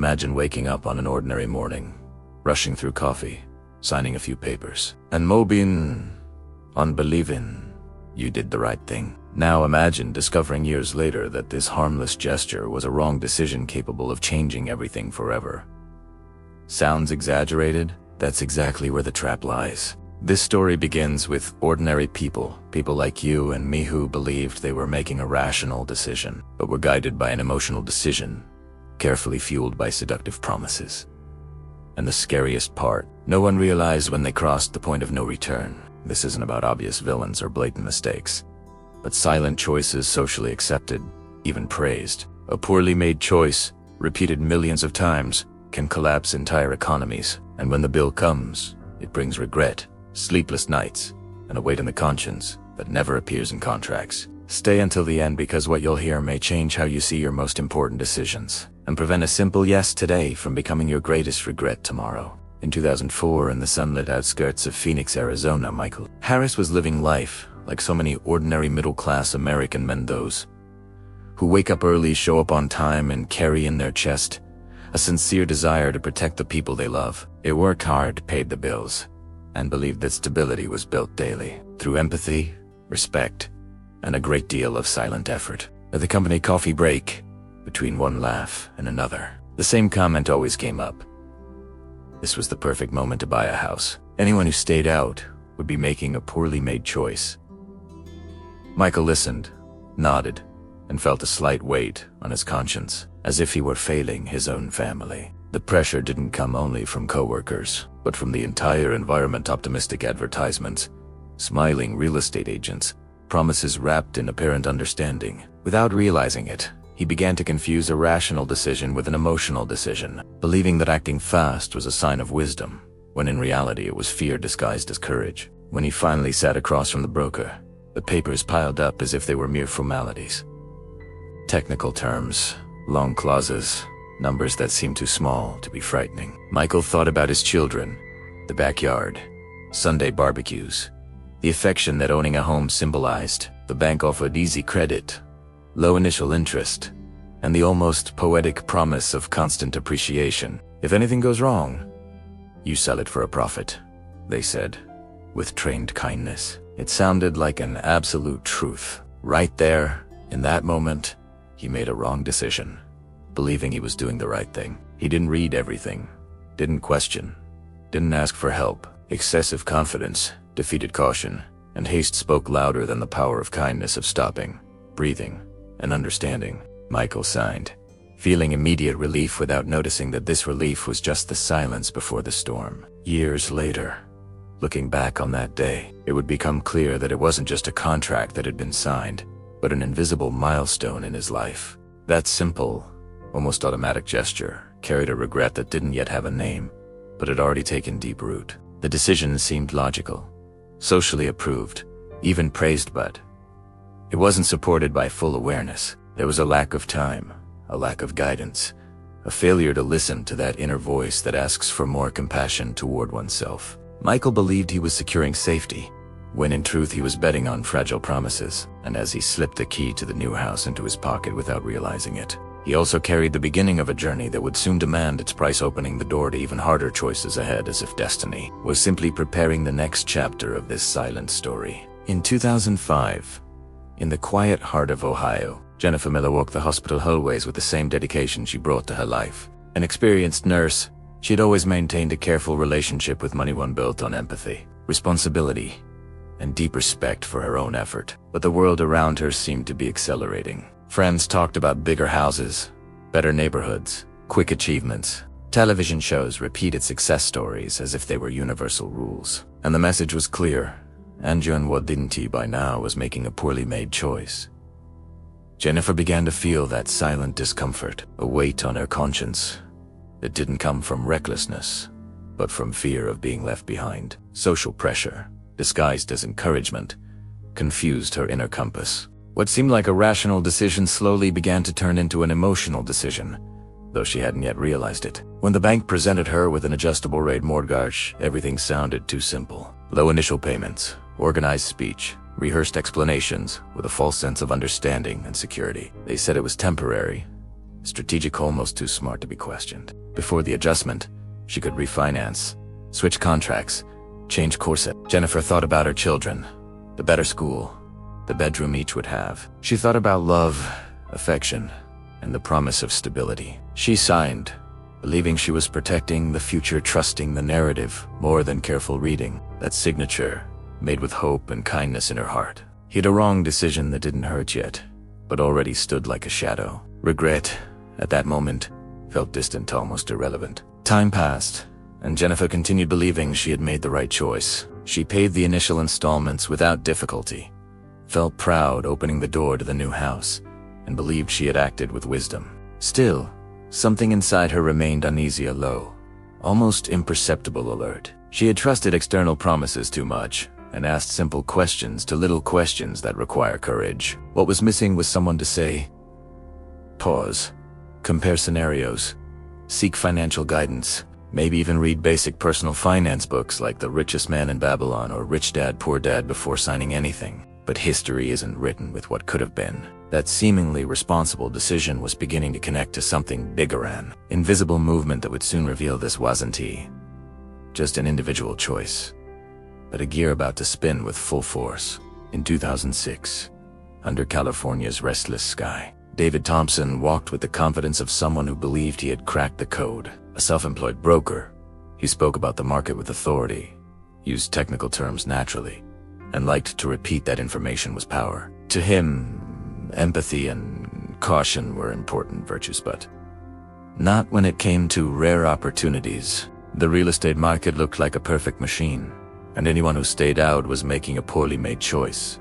Imagine waking up on an ordinary morning, rushing through coffee, signing a few papers, and mobin on believing you did the right thing. Now imagine discovering years later that this harmless gesture was a wrong decision capable of changing everything forever. Sounds exaggerated? That's exactly where the trap lies. This story begins with ordinary people like you and me who believed they were making a rational decision, but were guided by an emotional decision, carefully fueled by seductive promises. And the scariest part, no one realized when they crossed the point of no return. This isn't about obvious villains or blatant mistakes, but silent choices socially accepted, even praised. A poorly made choice, repeated millions of times, can collapse entire economies, and when the bill comes, it brings regret, sleepless nights, and a weight on the conscience that never appears in contracts. Stay until the end because what you'll hear may change how you see your most important decisions, and prevent a simple yes today from becoming your greatest regret tomorrow. In 2004, in the sunlit outskirts of Phoenix, Arizona, Michael Harris was living life like so many ordinary middle-class American men, those who wake up early, show up on time, and carry in their chest a sincere desire to protect the people they love. They worked hard, paid the bills, and believed that stability was built daily through empathy, respect, and a great deal of silent effort. At the company coffee break, between one laugh and another, the same comment always came up. This was the perfect moment to buy a house. Anyone who stayed out would be making a poorly made choice. Michael listened, nodded, and felt a slight weight on his conscience, as if he were failing his own family. The pressure didn't come only from coworkers, but from the entire environment. Optimistic advertisements, smiling real estate agents, promises wrapped in apparent understanding. Without realizing it, he began to confuse a rational decision with an emotional decision, believing that acting fast was a sign of wisdom, when in reality it was fear disguised as courage. When he finally sat across from the broker, the papers piled up as if they were mere formalities. Technical terms, long clauses, numbers that seemed too small to be frightening. Michael thought about his children, the backyard, Sunday barbecues, the affection that owning a home symbolized. The bank offered easy credit, low initial interest, and the almost poetic promise of constant appreciation. If anything goes wrong, you sell it for a profit, they said, with trained kindness. It sounded like an absolute truth. Right there, in that moment, he made a wrong decision, believing he was doing the right thing. He didn't read everything, didn't question, didn't ask for help. Excessive confidence defeated caution, and haste spoke louder than the power of kindness, of stopping, breathing, and understanding. Michael signed, feeling immediate relief without noticing that this relief was just the silence before the storm. Years later, looking back on that day, it would become clear that it wasn't just a contract that had been signed, but an invisible milestone in his life. That simple, almost automatic gesture carried a regret that didn't yet have a name, but had already taken deep root. The decision seemed logical, socially approved, even praised, but it wasn't supported by full awareness. There was a lack of time, a lack of guidance, a failure to listen to that inner voice that asks for more compassion toward oneself. Michael believed he was securing safety, when in truth he was betting on fragile promises, and as he slipped the key to the new house into his pocket without realizing it, he also carried the beginning of a journey that would soon demand its price, opening the door to even harder choices ahead, as if destiny was simply preparing the next chapter of this silent story. In 2005, in the quiet heart of Ohio, Jennifer Miller walked the hospital hallways with the same dedication she brought to her life. An experienced nurse, she had always maintained a careful relationship with money, one built on empathy, responsibility, and deep respect for her own effort. But the world around her seemed to be accelerating. Friends talked about bigger houses, better neighborhoods, quick achievements. Television shows repeated success stories as if they were universal rules. And the message was clear. Andrew Nwadinti by now was making a poorly made choice. Jennifer began to feel that silent discomfort, a weight on her conscience. It didn't come from recklessness, but from fear of being left behind. Social pressure, disguised as encouragement, confused her inner compass. What seemed like a rational decision slowly began to turn into an emotional decision, though she hadn't yet realized it. When the bank presented her with an adjustable rate mortgage, everything sounded too simple. Low initial payments, organized speech, rehearsed explanations with a false sense of understanding and security. They said it was temporary, strategic, almost too smart to be questioned. Before the adjustment, she could refinance, switch contracts, change course. Jennifer thought about her children, the better school, the bedroom each would have. She thought about love, affection, and the promise of stability. She signed, believing she was protecting the future, trusting the narrative more than careful reading. That signature, made with hope and kindness in her heart. He had a wrong decision that didn't hurt yet, but already stood like a shadow. Regret, at that moment, felt distant, almost irrelevant. Time passed, and Jennifer continued believing she had made the right choice. She paid the initial installments without difficulty, felt proud opening the door to the new house, and believed she had acted with wisdom. Still, something inside her remained uneasy, a low, almost imperceptible alert. She had trusted external promises too much, and asked simple questions to little questions that require courage. What was missing was someone to say, pause, compare scenarios, seek financial guidance, maybe even read basic personal finance books like The Richest Man in Babylon or Rich Dad, Poor Dad before signing anything. But history isn't written with what could have been. That seemingly responsible decision was beginning to connect to something bigger, an invisible movement that would soon reveal this wasn't just an individual choice, but a gear about to spin with full force. In 2006, under California's restless sky, David Thompson walked with the confidence of someone who believed he had cracked the code. A self-employed broker, he spoke about the market with authority, used technical terms naturally, and liked to repeat that information was power. To him, empathy and caution were important virtues, but not when it came to rare opportunities. The real estate market looked like a perfect machine, and anyone who stayed out was making a poorly made choice.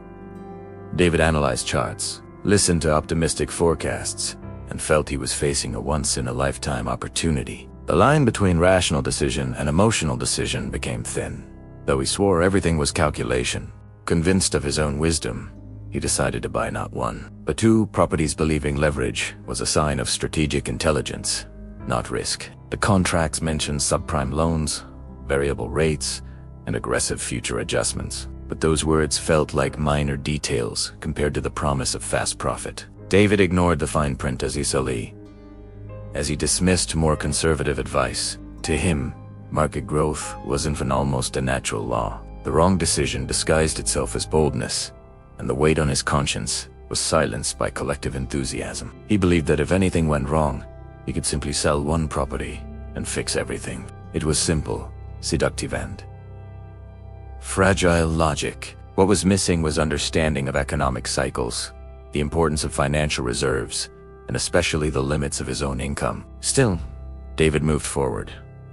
David analyzed charts, listened to optimistic forecasts, and felt he was facing a once-in-a-lifetime opportunity. The line between rational decision and emotional decision became thin. Though he swore everything was calculation, convinced of his own wisdom, he decided to buy not one, but two properties, believing leverage was a sign of strategic intelligence, not risk. The contracts mentioned subprime loans, variable rates, and aggressive future adjustments, but those words felt like minor details compared to the promise of fast profit. David ignored the fine print as he dismissed more conservative advice. To him, market growth was almost a natural law. The wrong decision disguised itself as boldness, and the weight on his conscience was silenced by collective enthusiasm. He believed that if anything went wrong, he could simply sell one property and fix everything. It was simple, seductive, and fragile logic. What was missing was understanding of economic cycles, the importance of financial reserves, and especially the limits of his own income. Still, David moved forward,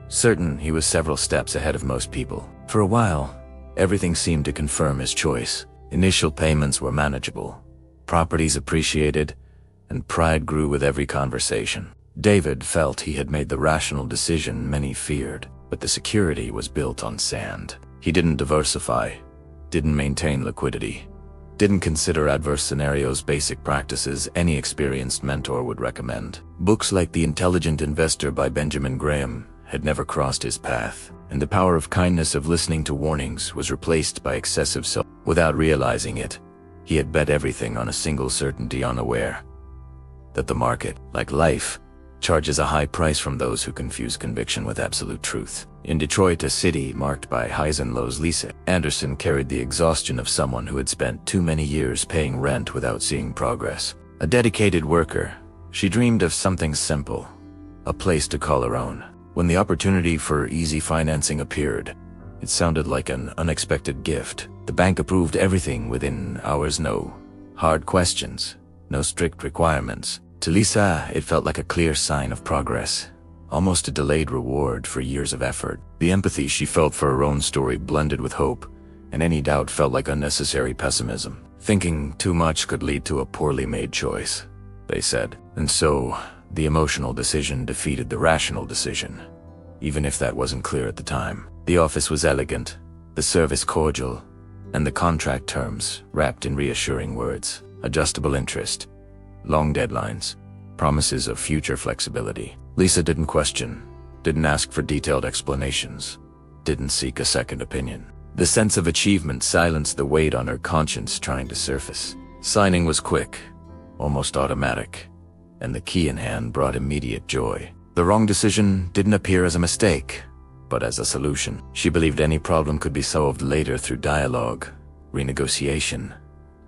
certain he was several steps ahead of most people. For a while, everything seemed to confirm his choice. Initial payments were manageable, properties appreciated, and pride grew with every conversation. David felt he had made the rational decision many feared, but the security was built on sand. He didn't diversify, didn't maintain liquidity, didn't consider adverse scenarios, basic practices any experienced mentor would recommend. Books like The Intelligent Investor by Benjamin Graham had never crossed his path, and the power of kindness of listening to warnings was replaced by excessive self. Without realizing it, he had bet everything on a single certainty, unaware that the market, like life, charges a high price from those who confuse conviction with absolute truth. In Detroit, a city marked by highs and lows, Lisa Anderson carried the exhaustion of someone who had spent too many years paying rent without seeing progress. A dedicated worker, she dreamed of something simple, a place to call her own. When the opportunity for easy financing appeared, it sounded like an unexpected gift. The bank approved everything within hours, no hard questions, no strict requirements. To Lisa, it felt like a clear sign of progress, almost a delayed reward for years of effort. The empathy she felt for her own story blended with hope, and any doubt felt like unnecessary pessimism. Thinking too much could lead to a poorly made choice, they said. And so, the emotional decision defeated the rational decision, even if that wasn't clear at the time. The office was elegant, the service cordial, and the contract terms wrapped in reassuring words. Adjustable interest, long deadlines, promises of future flexibility. Lisa didn't question, didn't ask for detailed explanations, didn't seek a second opinion. The sense of achievement silenced the weight on her conscience trying to surface. Signing was quick, almost automatic, and the key in hand brought immediate joy. The wrong decision didn't appear as a mistake, but as a solution. She believed any problem could be solved later through dialogue, renegotiation,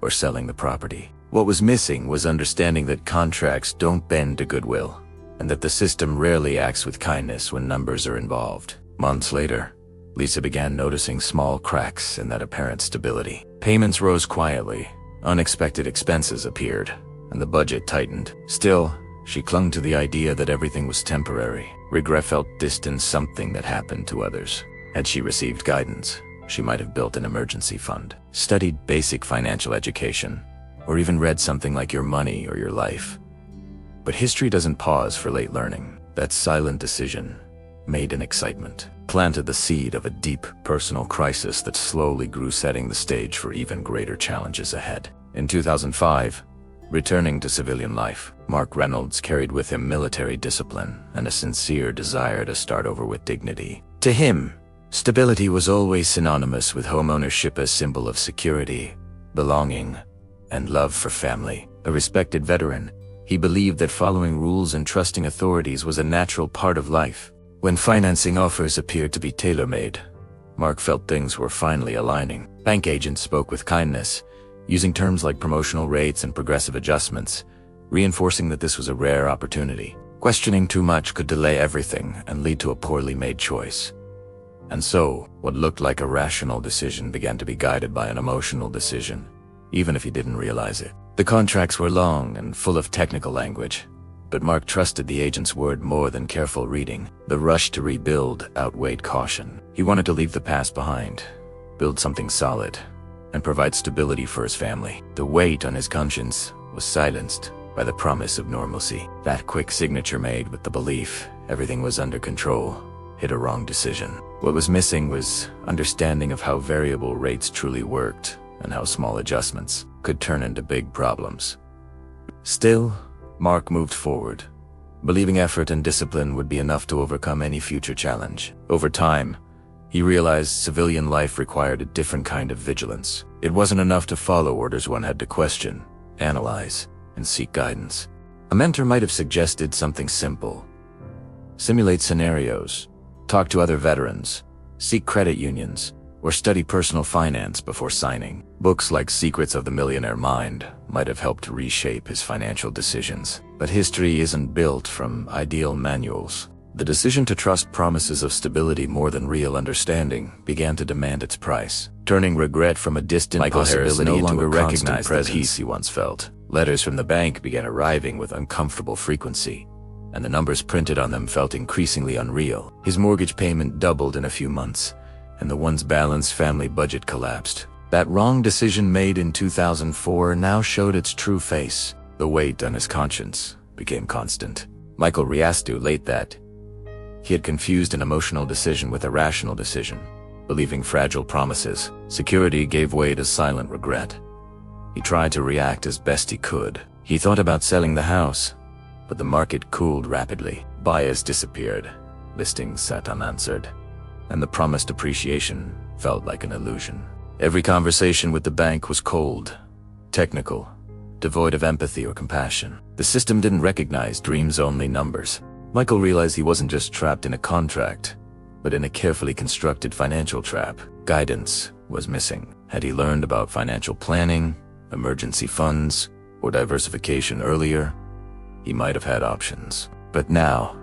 or selling the property. What was missing was understanding that contracts don't bend to goodwill, and that the system rarely acts with kindness when numbers are involved. Months later, Lisa began noticing small cracks in that apparent stability. Payments rose quietly, unexpected expenses appeared, and the budget tightened. Still, she clung to the idea that everything was temporary. Regret felt distant, something that happened to others. Had she received guidance, she might have built an emergency fund, studied basic financial education, or even read something like Your Money or Your Life. But history doesn't pause for late learning. That silent decision, made in excitement, planted the seed of a deep personal crisis that slowly grew, setting the stage for even greater challenges ahead. In 2005, returning to civilian life, Mark Reynolds carried with him military discipline and a sincere desire to start over with dignity. To him, stability was always synonymous with homeownership, a symbol of security, belonging, and love for family. A respected veteran, he believed that following rules and trusting authorities was a natural part of life. When financing offers appeared to be tailor-made, Mark felt things were finally aligning. Bank agents spoke with kindness, using terms like promotional rates and progressive adjustments, reinforcing that this was a rare opportunity. Questioning too much could delay everything and lead to a poorly made choice. And so, what looked like a rational decision began to be guided by an emotional decision, even if he didn't realize it. The contracts were long and full of technical language, but Mark trusted the agent's word more than careful reading. The rush to rebuild outweighed caution. He wanted to leave the past behind, build something solid, and provide stability for his family. The weight on his conscience was silenced by the promise of normalcy. That quick signature made with the belief everything was under control hit a wrong decision. What was missing was understanding of how variable rates truly worked and how small adjustments could turn into big problems. Still, Mark moved forward, believing effort and discipline would be enough to overcome any future challenge. Over time, he realized civilian life required a different kind of vigilance. It wasn't enough to follow orders, one had to question, analyze, and seek guidance. A mentor might have suggested something simple: simulate scenarios, talk to other veterans, seek credit unions, or study personal finance before signing. Books like Secrets of the Millionaire Mind might have helped reshape his financial decisions. But history isn't built from ideal manuals. The decision to trust promises of stability more than real understanding began to demand its price, turning regret from a distant possibility no longer recognized the peace he once felt. Letters from the bank began arriving with uncomfortable frequency, and the numbers printed on them felt increasingly unreal. His mortgage payment doubled in a few months, and the once balanced family budget collapsed. That wrong decision made in 2004 now showed its true face. The weight on his conscience became constant. Michael realized too late that he had confused an emotional decision with a rational decision. Believing fragile promises, security gave way to silent regret. He tried to react as best he could. He thought about selling the house, but the market cooled rapidly. Buyers disappeared, listings sat unanswered, and the promised appreciation felt like an illusion. Every conversation with the bank was cold, technical, devoid of empathy or compassion. The system didn't recognize dreams, only numbers. Michael realized he wasn't just trapped in a contract, but in a carefully constructed financial trap. Guidance was missing. Had he learned about financial planning, emergency funds, or diversification earlier, he might have had options. But now,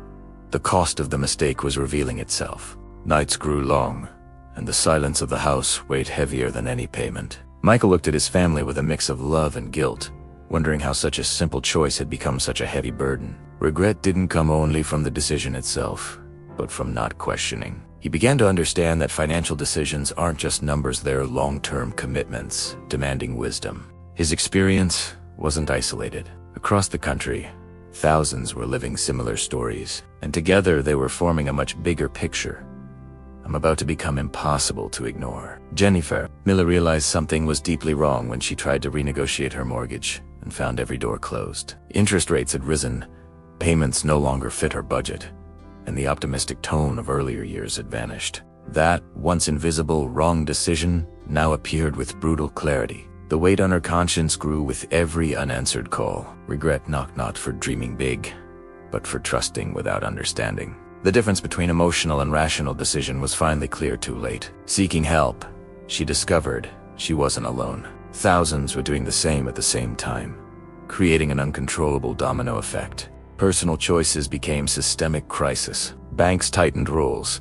the cost of the mistake was revealing itself. Nights grew long, and the silence of the house weighed heavier than any payment. Michael looked at his family with a mix of love and guilt, wondering how such a simple choice had become such a heavy burden. Regret didn't come only from the decision itself, but from not questioning. He began to understand that financial decisions aren't just numbers, they're long-term commitments, demanding wisdom. His experience wasn't isolated. Across the country, thousands were living similar stories, and together they were forming a much bigger picture. About to become impossible to ignore. Jennifer Miller realized something was deeply wrong when she tried to renegotiate her mortgage and found every door closed. Interest rates had risen, payments no longer fit her budget, and the optimistic tone of earlier years had vanished. That once invisible wrong decision now appeared with brutal clarity. The weight on her conscience grew with every unanswered call. Regret knocked not for dreaming big, but for trusting without understanding. The difference between emotional and rational decision was finally clear too late. Seeking help, she discovered she wasn't alone. Thousands were doing the same at the same time, creating an uncontrollable domino effect. Personal choices became systemic crisis. Banks tightened rules.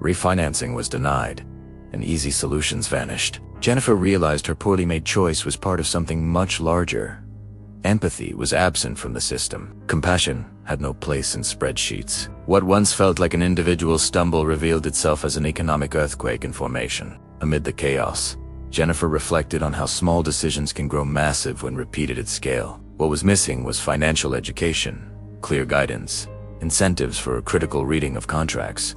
Refinancing was denied, and easy solutions vanished. Jennifer realized her poorly made choice was part of something much larger. Empathy was absent from the system. Compassion had no place in spreadsheets. What once felt like an individual stumble revealed itself as an economic earthquake in formation. Amid the chaos, Jennifer reflected on how small decisions can grow massive when repeated at scale. What was missing was financial education, clear guidance, incentives for critical reading of contracts.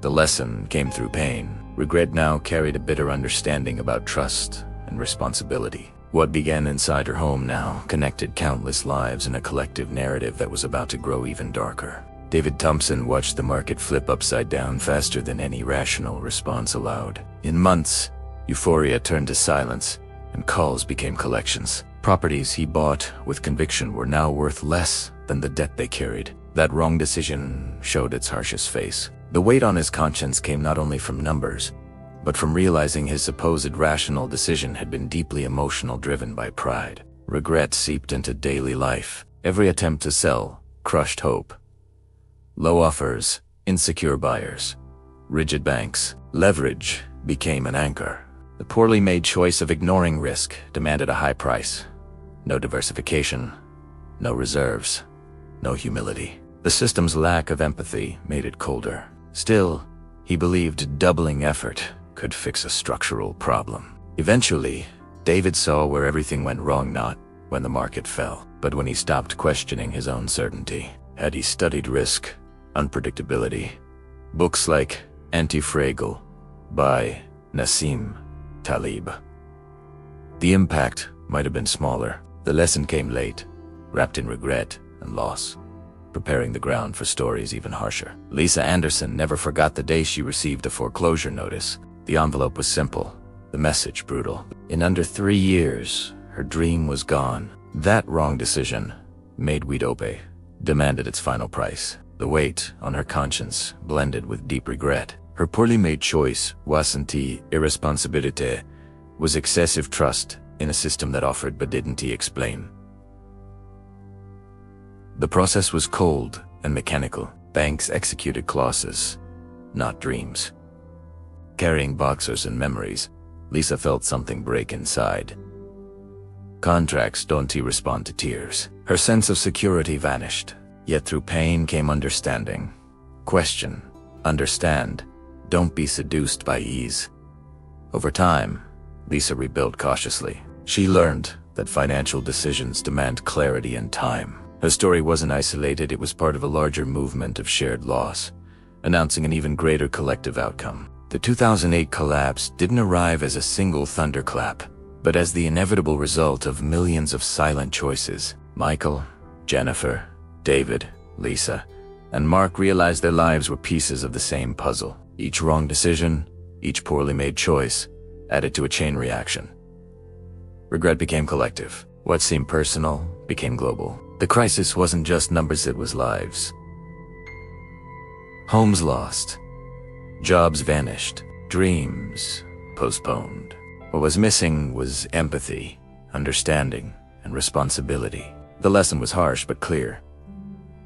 The lesson came through pain. Regret now carried a bitter understanding about trust and responsibility. What began inside her home now connected countless lives in a collective narrative that was about to grow even darker. David Thompson watched the market flip upside down faster than any rational response allowed. In months, euphoria turned to silence, and calls became collections. Properties he bought with conviction were now worth less than the debt they carried. That wrong decision showed its harshest face. The weight on his conscience came not only from numbers, but from realizing his supposed rational decision had been deeply emotional, driven by pride. Regret seeped into daily life. Every attempt to sell crushed hope. Low offers, insecure buyers, rigid banks. Leverage became an anchor. The poorly made choice of ignoring risk demanded a high price. No diversification, no reserves, no humility. The system's lack of empathy made it colder. Still, he believed doubling effort could fix a structural problem. Eventually, David saw where everything went wrong, not when the market fell, but when he stopped questioning his own certainty. Had he studied risk, unpredictability, books like Anti-Fragile by Nassim Taleb, the impact might have been smaller. The lesson came late, wrapped in regret and loss, preparing the ground for stories even harsher. Lisa Anderson never forgot the day she received a foreclosure notice. The envelope was simple, the message brutal. In under 3 years, her dream was gone. That wrong decision, made Widope, demanded its final price. The weight on her conscience blended with deep regret. Her poorly made choice wasn't irresponsibility, was excessive trust in a system that offered but didn't explain. The process was cold and mechanical. Banks executed clauses, not dreams. Carrying boxers and memories, Lisa felt something break inside. Contracts don't respond to tears. Her sense of security vanished. Yet through pain came understanding. Question, understand, don't be seduced by ease. Over time, Lisa rebuilt cautiously. She learned that financial decisions demand clarity and time. Her story wasn't isolated, it was part of a larger movement of shared loss, announcing an even greater collective outcome. The 2008 collapse didn't arrive as a single thunderclap, but as the inevitable result of millions of silent choices. Michael, Jennifer, David, Lisa, and Mark realized their lives were pieces of the same puzzle. Each wrong decision, each poorly made choice, added to a chain reaction. Regret became collective. What seemed personal became global. The crisis wasn't just numbers, it was lives. Homes lost. Jobs vanished. Dreams postponed. What was missing was empathy, understanding, and responsibility. The lesson was harsh but clear.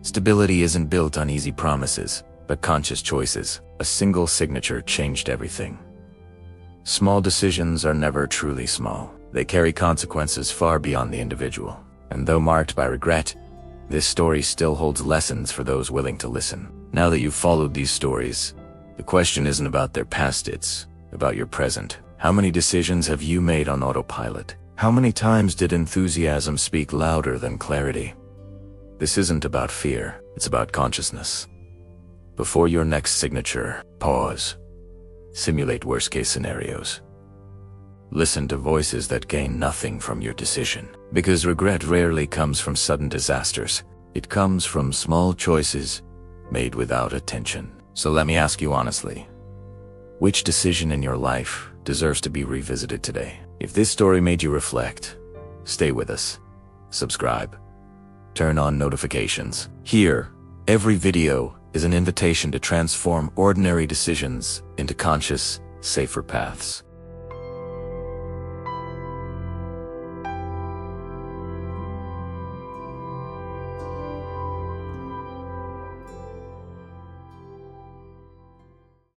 Stability isn't built on easy promises, but conscious choices. A single signature changed everything. Small decisions are never truly small. They carry consequences far beyond the individual. And though marked by regret, this story still holds lessons for those willing to listen. Now that you've followed these stories, the question isn't about their past, it's about your present. How many decisions have you made on autopilot? How many times did enthusiasm speak louder than clarity? This isn't about fear, it's about consciousness. Before your next signature, pause. Simulate worst-case scenarios. Listen to voices that gain nothing from your decision. Because regret rarely comes from sudden disasters. It comes from small choices made without attention. So let me ask you honestly, which decision in your life deserves to be revisited today? If this story made you reflect, stay with us. Subscribe. Turn on notifications. Here, every video is an invitation to transform ordinary decisions into conscious, safer paths.